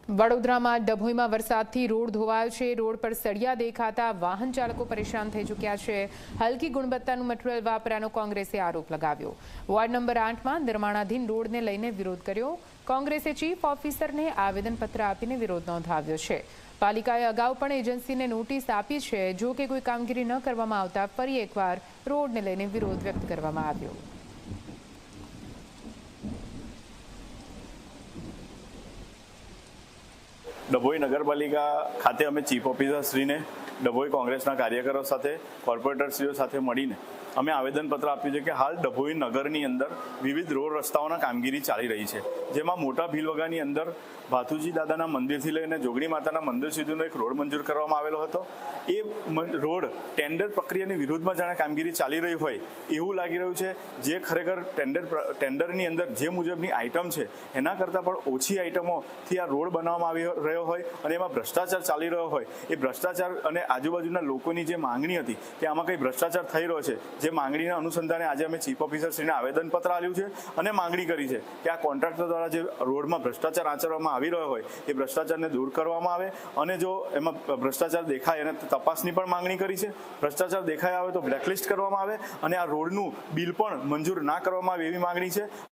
વડોદરામાં ડભોઈમાં વરસાદથી રોડ ધોવાયો છે। રોડ પર સળિયા દેખાતા વાહન ચાલકો પરેશાન થઈ ચૂક્યા છે। હલકી ગુણવત્તાનું મટીરીયલ વાપર્યાનો કોંગ્રેસે આરોપ લગાવ્યો। વોર્ડ નંબર 8માં નિર્માણાધીન રોડને લઈને વિરોધ કર્યો। કોંગ્રેસે ચીફ ઓફિસરને આવેદનપત્ર આપીને વિરોધ નોંધાવ્યો છે। પાલિકાએ અગાઉ પણ એજન્સીને નોટિસ આપી છે। જો કે કોઈ કામગીરી ન કરવામાં આવતા ફરી એકવાર રોડને લઈને વિરોધ વ્યક્ત કરવામાં આવ્યો। ડભોઈ નગરપાલિકા ખાતે અમે ચીફ ઓફિસર શ્રીને ડભોઈ કોંગ્રેસના કાર્યકરો સાથે કોર્પોરેટરશ્રીઓ સાથે મળીને અમે આવેદનપત્ર આપ્યું છે કે હાલ ડભોઈ નગરની અંદર વિવિધ રોડ રસ્તાઓના કામગીરી ચાલી રહી છે, જેમાં મોટા ભીલવગાની અંદર ભાથુજી દાદાના મંદિરથી લઈને જોગણી માતાના મંદિર સુધીનો એક રોડ મંજૂર કરવામાં આવેલો હતો। એ રોડ ટેન્ડર પ્રક્રિયાની વિરુદ્ધમાં જાણે કામગીરી ચાલી રહી હોય એવું લાગી રહ્યું છે। જે ખરેખર ટેન્ડરની અંદર જે મુજબની આઇટમ છે એના કરતાં પણ ઓછી આઇટમોથી આ રોડ બનાવવામાં આવી રહ્યો હોય અને એમાં ભ્રષ્ટાચાર ચાલી રહ્યો હોય, એ ભ્રષ્ટાચાર અને આજુબાજુના લોકોની જે માંગણી હતી કે આમાં કંઈ ભ્રષ્ટાચાર થઈ રહ્યો છે, જે માંગણીના અનુસંધાને આજે અમે ચીફ ઓફિસરશ્રીને આવેદનપત્ર આપ્યું છે અને માંગણી કરી છે કે આ કોન્ટ્રાક્ટર દ્વારા જે રોડમાં ભ્રષ્ટાચાર આચરવામાં આવી રહ્યો હોય એ ભ્રષ્ટાચારને દૂર કરવામાં આવે અને જો એમાં ભ્રષ્ટાચાર દેખાય એને તપાસની પણ માંગણી કરી છે। ભ્રષ્ટાચાર દેખાય આવે તો બ્લેકલિસ્ટ કરવામાં આવે અને આ રોડનું બિલ પણ મંજૂર ના કરવામાં આવે એવી માંગણી છે।